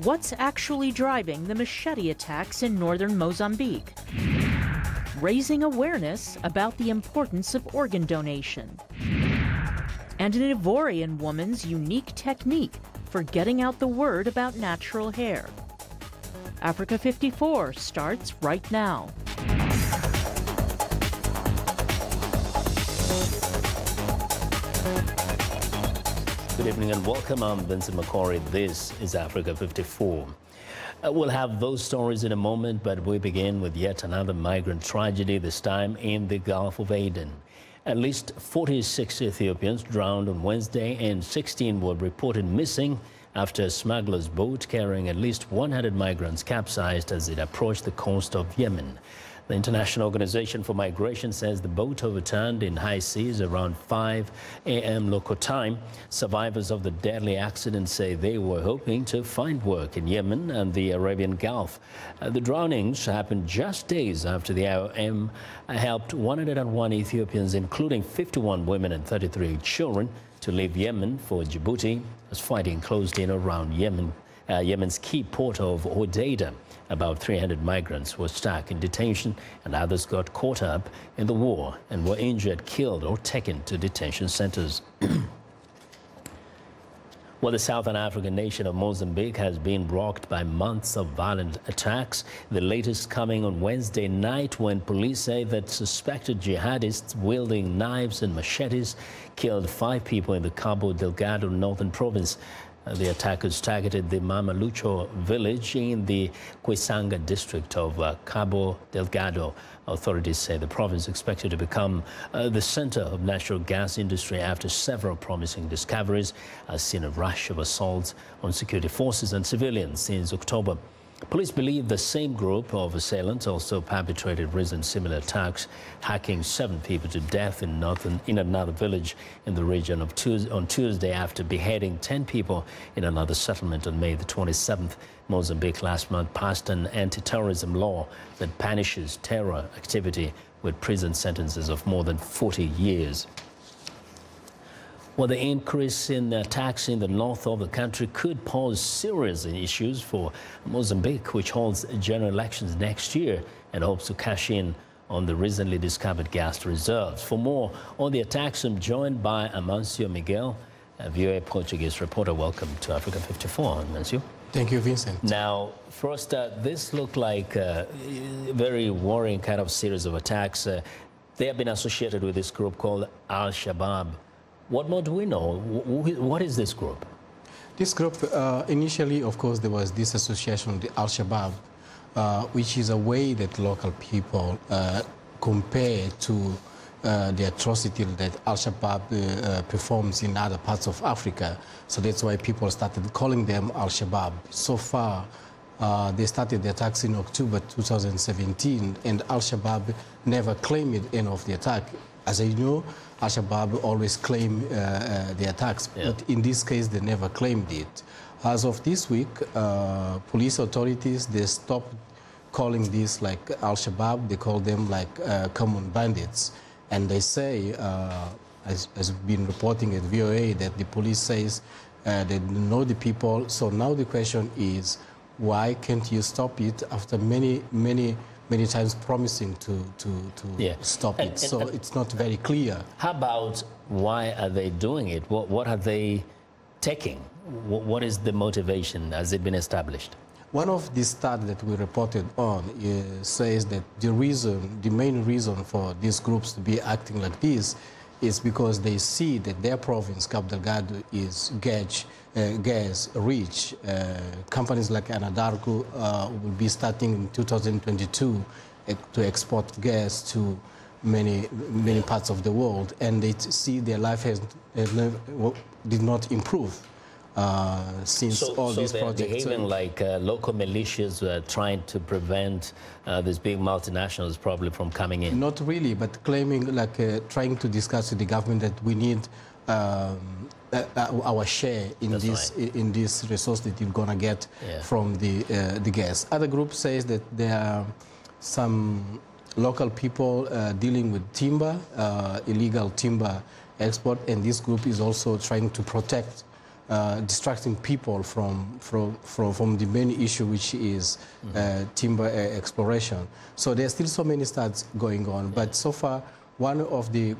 What's actually driving the machete attacks in northern Mozambique? Raising awareness about the importance of organ donation. And an Ivorian woman's unique technique for getting out the word about natural hair. Africa 54 starts right now. Good evening and welcome. I'm Vincent McCory. This is Africa 54. We'll have those stories in a moment, but we begin with yet another migrant tragedy, this time in the Gulf of Aden. At least 46 Ethiopians drowned on Wednesday and 16 were reported missing after a smuggler's boat carrying at least 100 migrants capsized as it approached the coast of Yemen. The International Organization for Migration says the boat overturned in high seas around 5 a.m. local time. Survivors of the deadly accident say they were hoping to find work in Yemen and the Arabian Gulf. The drownings happened just days after the IOM helped 101 Ethiopians, including 51 women and 33 children, to leave Yemen for Djibouti as fighting closed in around Yemen's key port of Hodeidah. About 300 migrants were stuck in detention and others got caught up in the war and were injured, killed or taken to detention centers. Well, the southern African nation of Mozambique has been rocked by months of violent attacks, the latest coming on Wednesday night when police say that suspected jihadists wielding knives and machetes killed 5 people in the Cabo Delgado northern province. The attackers targeted the Mamalucho village in the Quisanga district of Cabo Delgado. Authorities say the province is expected to become the center of natural gas industry after several promising discoveries has seen a rush of assaults on security forces and civilians since October. Police believe the same group of assailants also perpetrated recent similar attacks, hacking 7 people to death in another village in the region on Tuesday after beheading 10 people in another settlement on May the 27th. Mozambique last month passed an anti-terrorism law that punishes terror activity with prison sentences of more than 40 years. Well, the increase in attacks in the north of the country could pose serious issues for Mozambique, which holds general elections next year and hopes to cash in on the recently discovered gas reserves. For more on the attacks, I'm joined by Amancio Miguel, a VOA Portuguese reporter. Welcome to Africa 54, Amancio. Thank you, Vincent. Now, first, this looked like a very worrying kind of series of attacks. They have been associated with this group called Al-Shabaab. What more do we know? What is this group? This group, initially, of course, there was this association, the Al-Shabaab, which is a way that local people compare to the atrocity that Al-Shabaab performs in other parts of Africa. So that's why people started calling them Al-Shabaab. So far, they started the attacks in October 2017, and Al-Shabaab never claimed any of the attack. As I know, Al-Shabaab always claim the attacks, but in this case, they never claimed it. As of this week, police authorities, they stopped calling this like Al-Shabaab. They call them like common bandits. And they say, as we've been reporting at VOA, that the police says they know the people. So now the question is, why can't you stop it after many times promising to stop it? So it's not very clear. How about why are they doing it? What are they taking? What is the motivation? Has it been established? One of the stats that we reported on says that the main reason for these groups to be acting like this is because they see that their province, Cabo Delgado, is gas rich. Companies like Anadarko will be starting in 2022 to export gas to many parts of the world, and they see their life did not improve since all these projects. So they're behaving like local militias trying to prevent these big multinationals probably from coming in? Not really, but claiming, like trying to discuss with the government that we need our share in in this resource that you're gonna get from the gas. Other groups says that there are some local people dealing with timber, illegal timber export, and this group is also trying to protect distracting people from the main issue, which is timber exploration. So there's still so many studies going on, but so far, one of the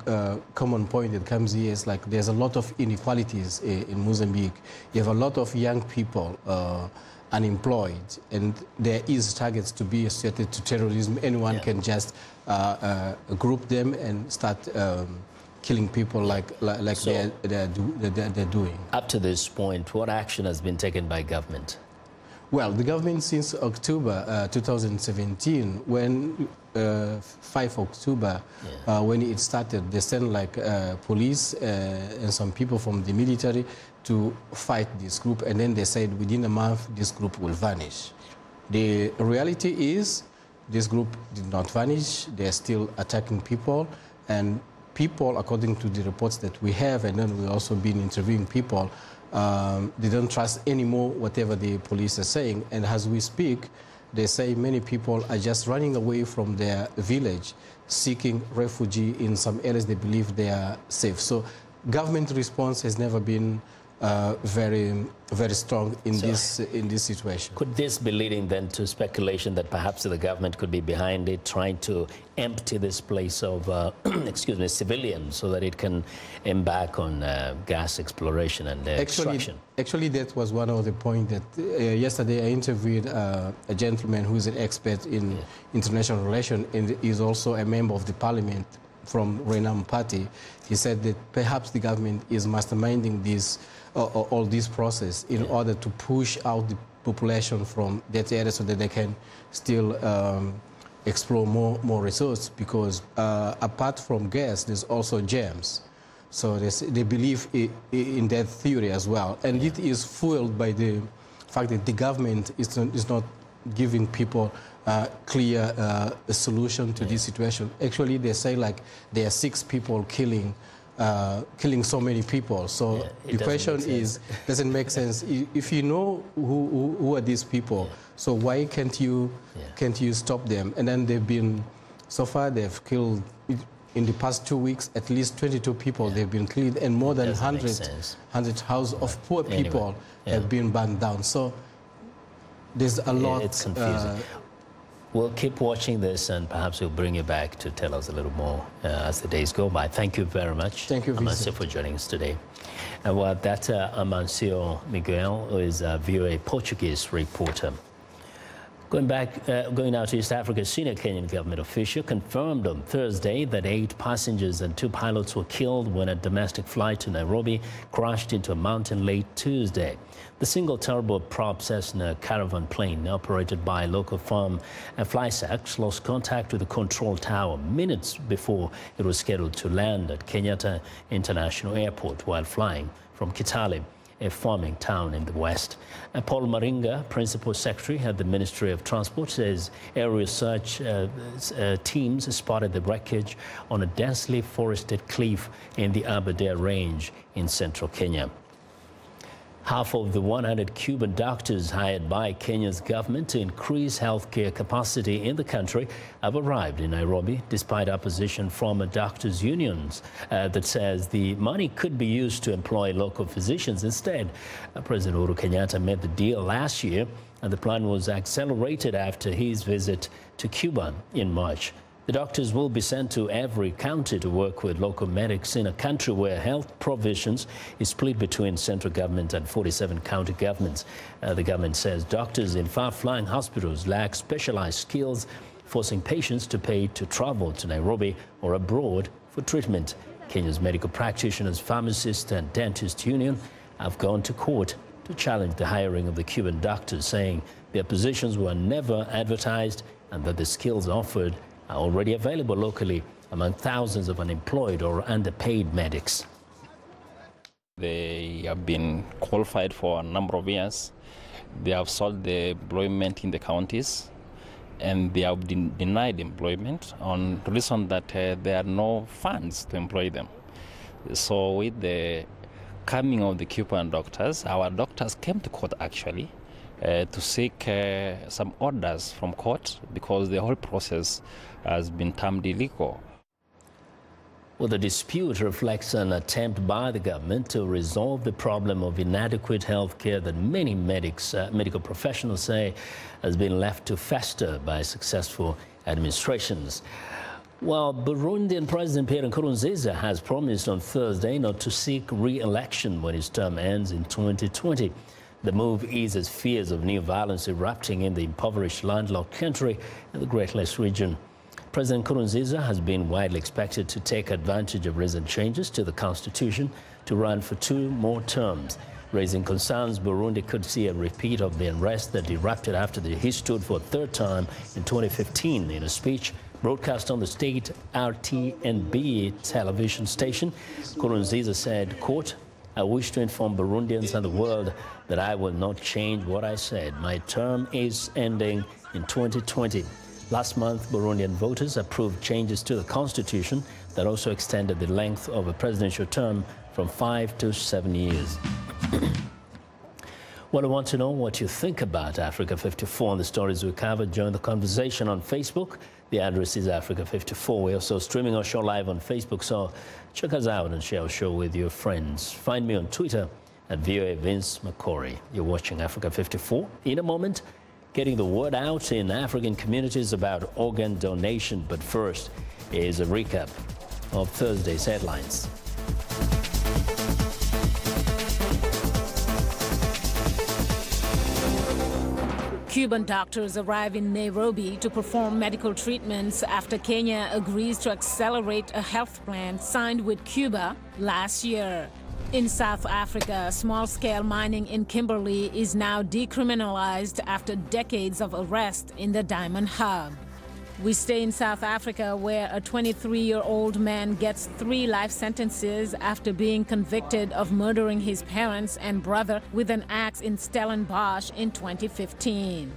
common points that comes here is like there's a lot of inequalities in Mozambique. You have a lot of young people unemployed, and there is targets to be associated to terrorism. Anyone can just group them and start killing people like so they're doing. Up to this point, what action has been taken by government? Well, the government since October 2017, when 5 October, when it started, they sent like police and some people from the military to fight this group, and then they said within a month this group will vanish. The reality is this group did not vanish. They're still attacking people, and people, according to the reports that we have, and then we've also been interviewing people, they don't trust anymore whatever the police are saying. And as we speak, they say many people are just running away from their village, seeking refuge in some areas they believe they are safe. So government response has never been very strong in this situation. Could this be leading then to speculation that perhaps the government could be behind it, trying to empty this place of excuse me, civilians, so that it can embark on gas exploration and extraction? Actually, that was one of the points that yesterday I interviewed a gentleman who is an expert in international relations and is also a member of the parliament from Renam Party. He said that perhaps the government is masterminding this all this process in order to push out the population from that area so that they can still explore more resources, because apart from gas, there's also gems. So they believe in that theory as well. And it is fueled by the fact that the government is not giving people a clear solution to this situation. Actually, they say like there are 6 people killing so many people. So the question is, doesn't make sense. If you know who are these people, so why can't you stop them? And then they've been, so far they've killed, in the past 2 weeks, at least 22 people they've been killed, and more than 100 houses of poor people have been burned down. So there's a lot. It's confusing. We'll keep watching this, and perhaps we'll bring you back to tell us a little more as the days go by. Thank you very much. Thank you, Amancio, for joining us today. And that's Amancio Miguel, who is a VOA Portuguese reporter. Going now to East Africa, senior Kenyan government official confirmed on Thursday that 8 passengers and 2 pilots were killed when a domestic flight to Nairobi crashed into a mountain late Tuesday. The single turboprop Cessna caravan plane operated by local firm Flysax lost contact with the control tower minutes before it was scheduled to land at Kenyatta International Airport while flying from Kitale, a farming town in the west. Paul Maringa, Principal Secretary at the Ministry of Transport, says aerial search teams spotted the wreckage on a densely forested cliff in the Aberdare Range in central Kenya. Half of the 100 Cuban doctors hired by Kenya's government to increase healthcare capacity in the country have arrived in Nairobi, despite opposition from doctors' unions that says the money could be used to employ local physicians instead. President Uhuru Kenyatta made the deal last year, and the plan was accelerated after his visit to Cuba in March. The doctors will be sent to every county to work with local medics in a country where health provisions is split between central government and 47 county governments. The government says doctors in far-flung hospitals lack specialized skills, forcing patients to pay to travel to Nairobi or abroad for treatment. Kenya's medical practitioners, pharmacists and dentists union have gone to court to challenge the hiring of the Cuban doctors, saying their positions were never advertised and that the skills offered are already available locally among thousands of unemployed or underpaid medics. They have been qualified for a number of years. They have sought the employment in the counties, and they have been denied employment on the reason that there are no funds to employ them. So with the coming of the Cuban doctors, our doctors came to court actually to seek some orders from court because the whole process has been termed illegal. Well, the dispute reflects an attempt by the government to resolve the problem of inadequate health care that many medical professionals say has been left to fester by successful administrations. Well, Burundian President Pierre Nkurunziza has promised on Thursday not to seek re-election when his term ends in 2020. The move eases fears of new violence erupting in the impoverished landlocked country in the Great Lakes region. President Nkurunziza has been widely expected to take advantage of recent changes to the constitution to run for 2 more terms, raising concerns Burundi could see a repeat of the unrest that erupted after he stood for a 3rd time in 2015. In a speech broadcast on the state RTNB television station, Nkurunziza said, quote, "I wish to inform Burundians and the world that I will not change what I said. My term is ending in 2020. Last month, Burundian voters approved changes to the constitution that also extended the length of a presidential term from 5 to 7 years. Well, I want to know what you think about Africa 54 and the stories we covered. Join the conversation on Facebook. The address is Africa 54. We're also streaming our show live on Facebook, so check us out and share our show with your friends. Find me on Twitter at VOA Vince McCory. You're watching Africa 54. In a moment, getting the word out in African communities about organ donation. But first is a recap of Thursday's headlines. Cuban doctors arrive in Nairobi to perform medical treatments after Kenya agrees to accelerate a health plan signed with Cuba last year. In South Africa, small-scale mining in Kimberley is now decriminalized after decades of arrest in the diamond hub. We stay in South Africa, where a 23-year-old man gets 3 life sentences after being convicted of murdering his parents and brother with an axe in Stellenbosch in 2015.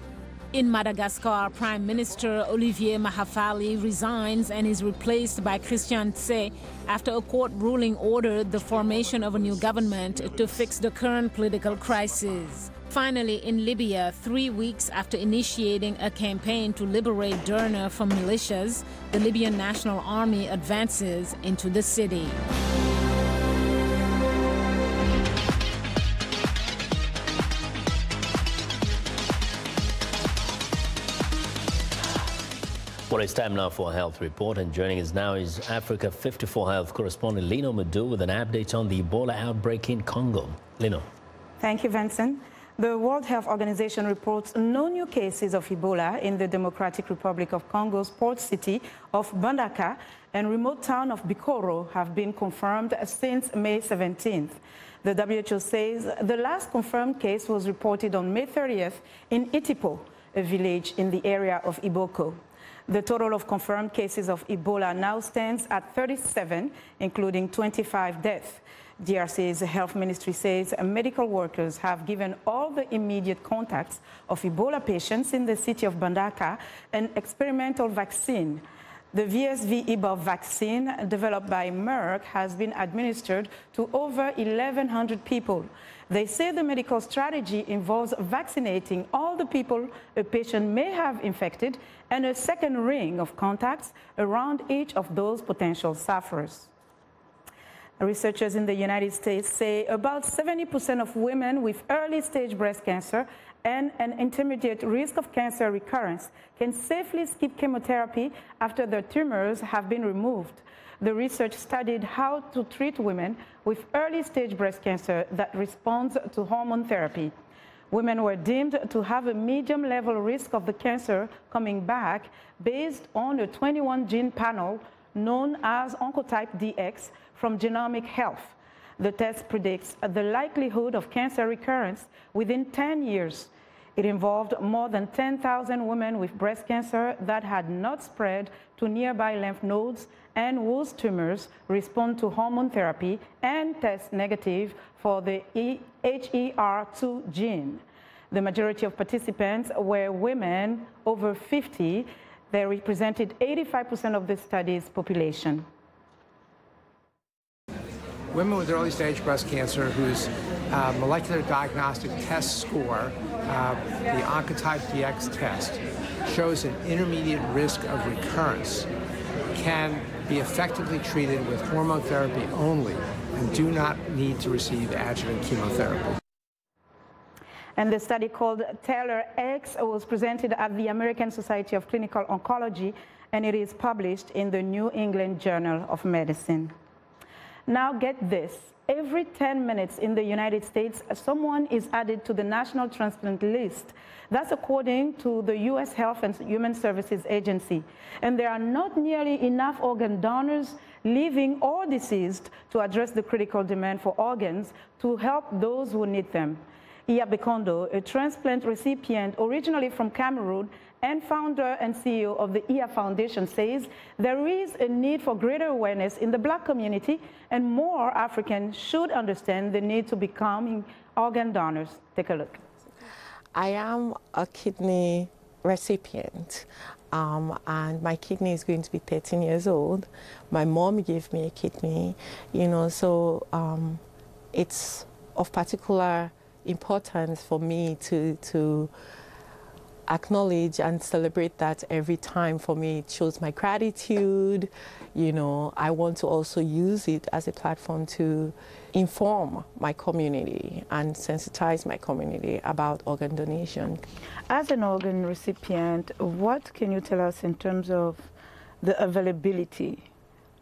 In Madagascar, Prime Minister Olivier Mahafali resigns and is replaced by Christian Tse after a court ruling ordered the formation of a new government to fix the current political crisis. Finally, in Libya, 3 weeks after initiating a campaign to liberate Derna from militias, the Libyan National Army advances into the city. Well, it's time now for a health report, and joining us now is Africa 54 Health correspondent Lino Madu with an update on the Ebola outbreak in Congo. Lino. Thank you, Vincent. The World Health Organization reports no new cases of Ebola in the Democratic Republic of Congo's port city of Mbandaka and remote town of Bikoro have been confirmed since May 17th. The WHO says the last confirmed case was reported on May 30th in Itipo, a village in the area of Iboko. The total of confirmed cases of Ebola now stands at 37, including 25 deaths. DRC's health ministry says medical workers have given all the immediate contacts of Ebola patients in the city of Mbandaka an experimental vaccine. The VSV-EBOV vaccine, developed by Merck, has been administered to over 1,100 people. They say the medical strategy involves vaccinating all the people a patient may have infected and a second ring of contacts around each of those potential sufferers. Researchers in the United States say about 70% of women with early-stage breast cancer and an intermediate risk of cancer recurrence can safely skip chemotherapy after their tumors have been removed. The research studied how to treat women with early-stage breast cancer that responds to hormone therapy. Women were deemed to have a medium-level risk of the cancer coming back based on a 21-gene panel known as Oncotype DX from Genomic Health. The test predicts the likelihood of cancer recurrence within 10 years. It involved more than 10,000 women with breast cancer that had not spread to nearby lymph nodes and whose tumors respond to hormone therapy and test negative for the HER2 gene. The majority of participants were women over 50. They represented 85% of the study's population. Women with early-stage breast cancer whose molecular diagnostic test score, the Oncotype DX test, shows an intermediate risk of recurrence can be effectively treated with hormone therapy only and do not need to receive adjuvant chemotherapy. And the study called TAILOR-X was presented at the American Society of Clinical Oncology, and it is published in the New England Journal of Medicine. Now get this. Every 10 minutes in the United States, someone is added to the National Transplant List. That's according to the U.S. Health and Human Services Agency. And there are not nearly enough organ donors, living or deceased, to address the critical demand for organs to help those who need them. Iya Bekondo, a transplant recipient originally from Cameroon and founder and CEO of the Iya Foundation, says there is a need for greater awareness in the Black community, and more Africans should understand the need to become organ donors. Take a look. I am a kidney recipient, and my kidney is going to be 13 years old. My mom gave me a kidney, so it's of particular importance for me to acknowledge and celebrate that every time. For me, it shows my gratitude. I want to also use it as a platform to inform my community and sensitize my community about organ donation. As an organ recipient, what can you tell us in terms of the availability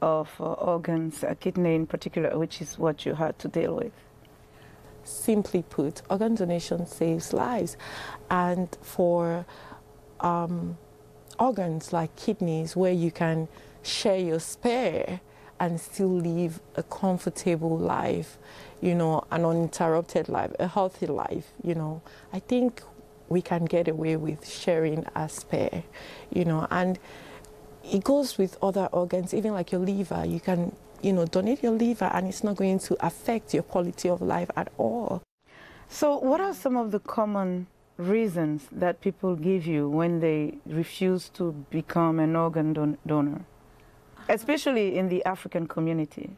of organs, kidney in particular, which is what you had to deal with? Simply put, organ donation saves lives. And for organs like kidneys, where you can share your spare and still live a comfortable life, an uninterrupted life, a healthy life, I think we can get away with sharing a spare, and it goes with other organs, even like your liver. You can donate your liver and it's not going to affect your quality of life at all. So what are some of the common reasons that people give you when they refuse to become an organ donor, especially in the African community?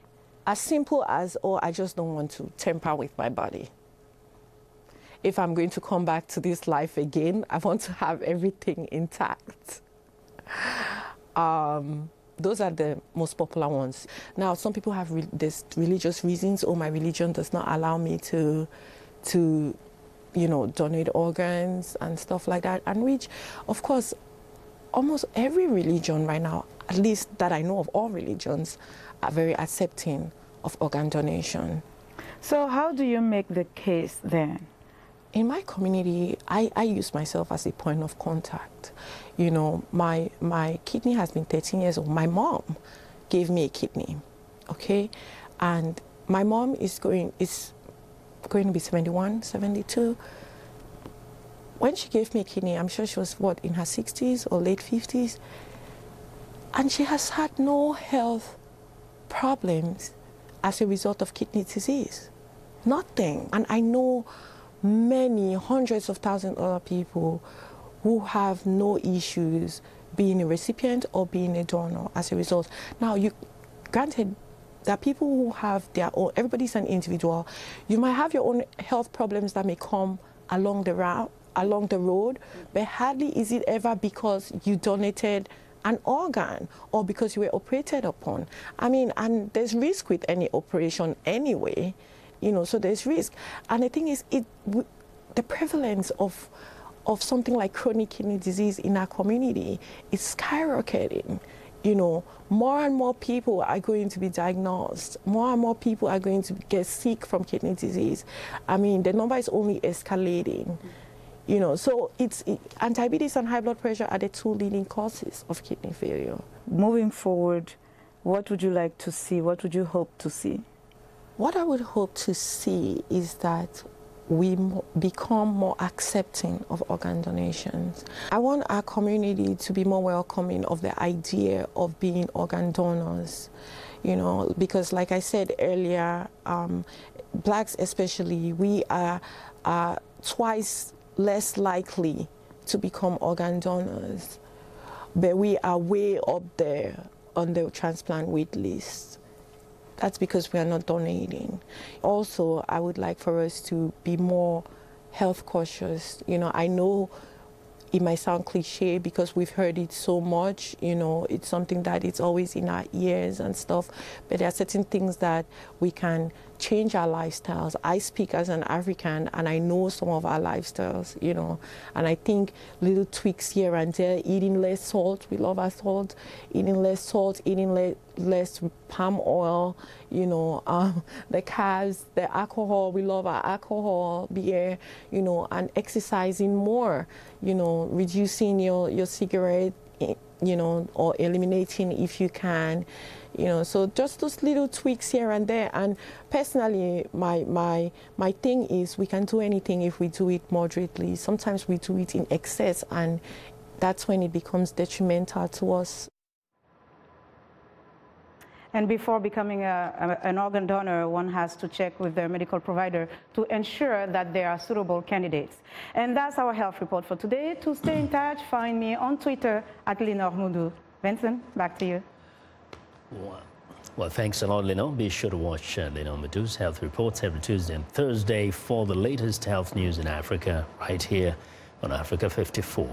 As simple as, I just don't want to tamper with my body. If I'm going to come back to this life again, I want to have everything intact. Those are the most popular ones. Now, some people have there's religious reasons. My religion does not allow me to donate organs and stuff like that. And which, of course, almost every religion right now, at least that I know of, all religions are very accepting of organ donation. So how do you make the case then? In my community, I use myself as a point of contact. My kidney has been 13 years old. My mom gave me a kidney, okay? And my mom is going to be 71, 72. When she gave me a kidney, I'm sure she was, in her 60s or late 50s? And she has had no health problems as a result of kidney disease. Nothing. And I know many, hundreds of thousands of other people who have no issues being a recipient or being a donor as a result. Now, granted, there are people who have their own, everybody's an individual. You might have your own health problems that may come along the road, but hardly is it ever because you donated an organ or because you were operated upon. And there's risk with any operation anyway. So there's risk. And the thing is, the prevalence of something like chronic kidney disease in our community is skyrocketing. More and more people are going to be diagnosed. More and more people are going to get sick from kidney disease. The number is only escalating. So and diabetes and high blood pressure are the two leading causes of kidney failure. Moving forward, what would you like to see? What would you hope to see? What I would hope to see is that we become more accepting of organ donations. I want our community to be more welcoming of the idea of being organ donors, because like I said earlier, Blacks especially, we are twice less likely to become organ donors, but we are way up there on the transplant wait list. That's because we are not donating. Also, I would like for us to be more health cautious. I know it might sound cliche because we've heard it so much, you know, it's something that it's always in our ears and stuff, but there are certain things that we can change our lifestyles. I speak as an African and I know some of our lifestyles, you know, and I think little tweaks here and there, eating less salt, we love our salt, eating less salt, eating less palm oil, you know, the carbs, the alcohol, we love our alcohol, beer, you know, and exercising more, you know, reducing your cigarette, you know, or eliminating if you can, you know, so just those little tweaks here and there. And personally, my thing is we can do anything if we do it moderately. Sometimes we do it in excess, and that's when it becomes detrimental to us. And before becoming an organ donor, one has to check with their medical provider to ensure that they are suitable candidates. And that's our health report for today. To stay in touch, find me on Twitter at Lenore Mudu. Vincent, back to you. Well, thanks a lot, Lenore. Be sure to watch Lenore Mudu's health reports every Tuesday and Thursday for the latest health news in Africa, right here on Africa 54.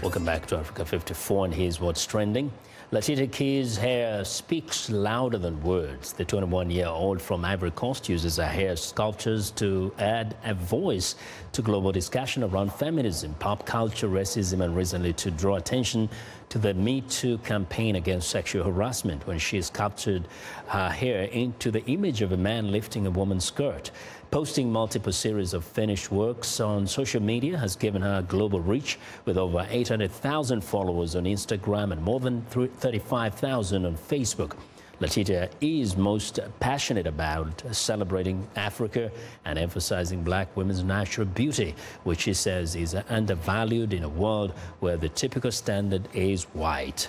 Welcome back to Africa 54, and here's what's trending. Latita Key's hair speaks louder than words. The 21-year-old from Ivory Coast uses her hair sculptures to add a voice to global discussion around feminism, pop culture, racism, and recently to draw attention to the Me Too campaign against sexual harassment when she sculpted her hair into the image of a man lifting a woman's skirt. Posting multiple series of finished works on social media has given her global reach, with over 800,000 followers on Instagram and more than 35,000 on Facebook. Latita is most passionate about celebrating Africa and emphasizing black women's natural beauty, which she says is undervalued in a world where the typical standard is white.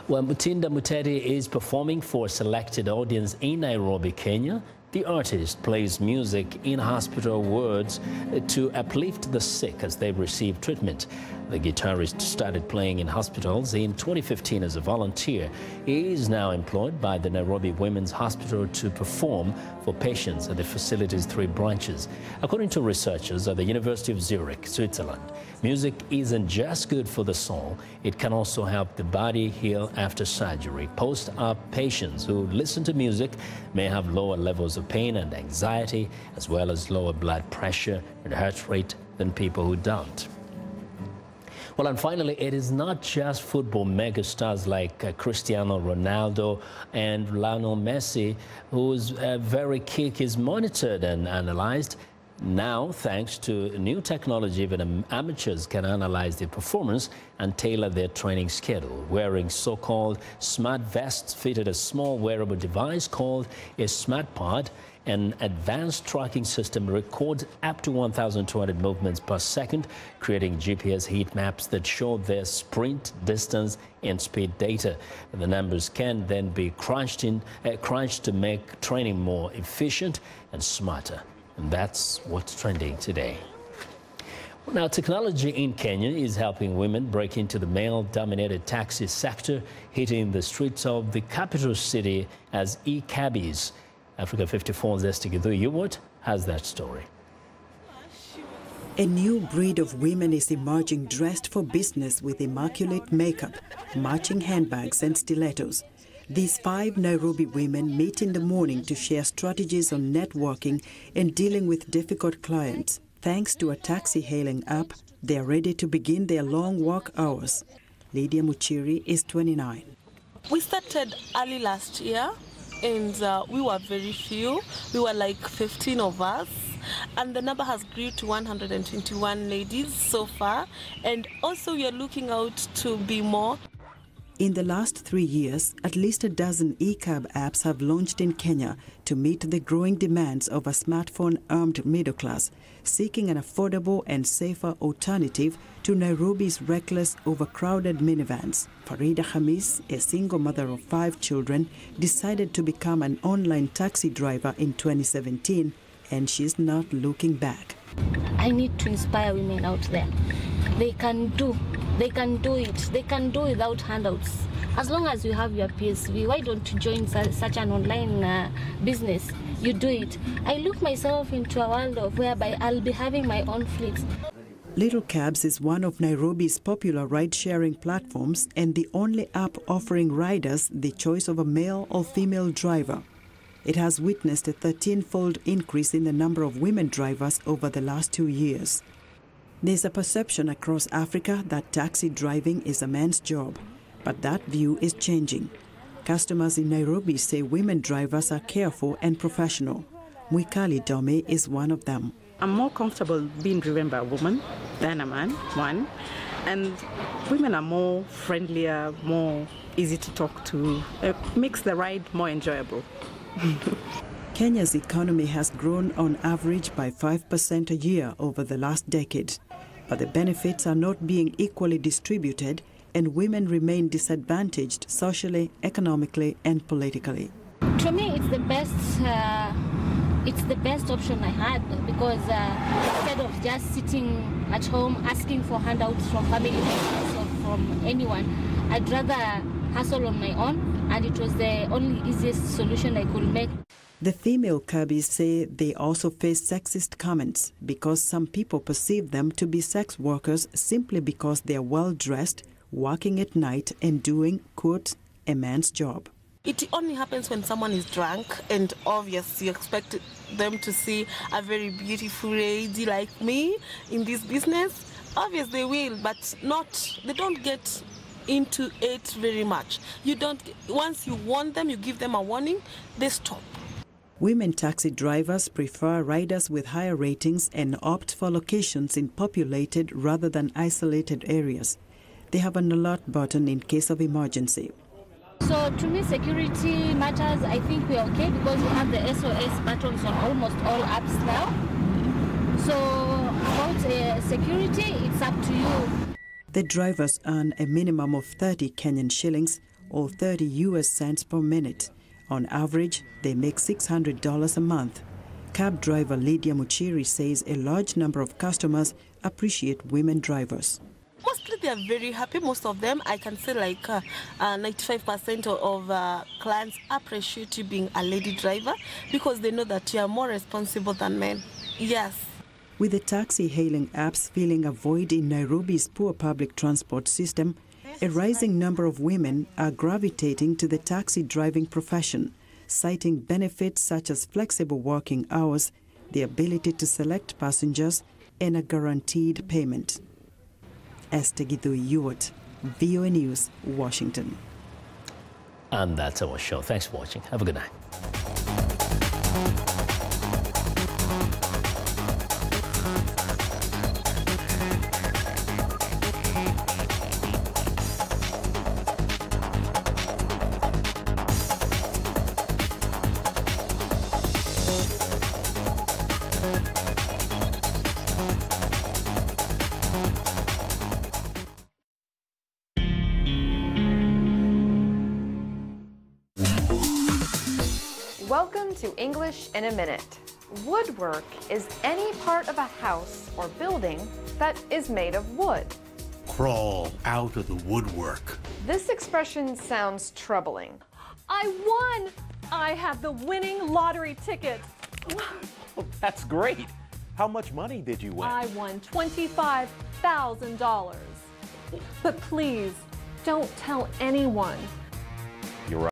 Well, Mutinda Muteti is performing for a selected audience in Nairobi, Kenya. The artist plays music in hospital wards to uplift the sick as they receive treatment. The guitarist started playing in hospitals in 2015 as a volunteer. He is now employed by the Nairobi Women's Hospital to perform for patients at the facility's 3 branches. According to researchers at the University of Zurich, Switzerland, music isn't just good for the soul, it can also help the body heal after surgery. Post-op patients who listen to music may have lower levels of pain and anxiety, as well as lower blood pressure and heart rate than people who don't. Well, and finally, it is not just football megastars like Cristiano Ronaldo and Lionel Messi whose very kick is monitored and analyzed. Now, thanks to new technology, even amateurs can analyze their performance and tailor their training schedule. Wearing so-called smart vests fitted a small wearable device called a SmartPod. An advanced tracking system records up to 1,200 movements per second, creating GPS heat maps that show their sprint, distance, and speed data. The numbers can then be crunched to make training more efficient and smarter. And that's what's trending today. Now, technology in Kenya is helping women break into the male-dominated taxi sector, hitting the streets of the capital city as e-cabbies. Africa 54's Esther Githu has that story. A new breed of women is emerging, dressed for business with immaculate makeup, matching handbags and stilettos. These 5 Nairobi women meet in the morning to share strategies on networking and dealing with difficult clients. Thanks to a taxi-hailing app, they are ready to begin their long work hours. Lydia Muchiri is 29. We started early last year, and we were very few. We were like 15 of us, and the number has grew to 121 ladies so far, and also we are looking out to be more. In the last 3 years, at least a dozen e-cab apps have launched in Kenya to meet the growing demands of a smartphone-armed middle class, seeking an affordable and safer alternative to Nairobi's reckless, overcrowded minivans. Farida Hamis, a single mother of 5 children, decided to become an online taxi driver in 2017, and she's not looking back. I need to inspire women out there. They can do it. They can do without handouts. As long as you have your PSV, why don't you join such an online business? You do it. I look myself into a world of whereby I'll be having my own fleet. Little Cabs is one of Nairobi's popular ride-sharing platforms and the only app offering riders the choice of a male or female driver. It has witnessed a 13-fold increase in the number of women drivers over the last 2 years. There's a perception across Africa that taxi driving is a man's job, but that view is changing. Customers in Nairobi say women drivers are careful and professional. Mwikali Dome is one of them. I'm more comfortable being driven by a woman than a man, one. And women are more friendlier, more easy to talk to. It makes the ride more enjoyable. Kenya's economy has grown on average by 5% a year over the last decade. But the benefits are not being equally distributed, and women remain disadvantaged socially, economically, and politically. To me, it's the best option I had, because instead of just sitting at home asking for handouts from family members or from anyone, I'd rather hustle on my own, and it was the only easiest solution I could make. The female cabbies say they also face sexist comments because some people perceive them to be sex workers simply because they are well-dressed, working at night and doing, quote, a man's job. It only happens when someone is drunk, and obviously you expect them to see a very beautiful lady like me in this business. Obviously they will, but they don't get into it very much. Once you warn them, you give them a warning, they stop. Women taxi drivers prefer riders with higher ratings and opt for locations in populated rather than isolated areas. They have an alert button in case of emergency. So to me, security matters. I think we're okay because we have the SOS buttons on almost all apps now. So about security, it's up to you. The drivers earn a minimum of 30 Kenyan shillings or 30 US cents per minute. On average, they make $600 a month. Cab driver Lydia Muchiri says a large number of customers appreciate women drivers. Mostly they are very happy. Most of them, I can say like 95% of clients appreciate you being a lady driver because they know that you are more responsible than men. Yes. With the taxi-hailing apps filling a void in Nairobi's poor public transport system, a rising number of women are gravitating to the taxi driving profession, citing benefits such as flexible working hours, the ability to select passengers, and a guaranteed payment. Esther Githui-Ewart, VOA News, Washington. And that's our show. Thanks for watching. Have a good night. Welcome to English in a Minute. Woodwork is any part of a house or building that is made of wood. Crawl out of the woodwork. This expression sounds troubling. I won! I have the winning lottery ticket. Well, that's great. How much money did you win? I won $25,000. But please, don't tell anyone.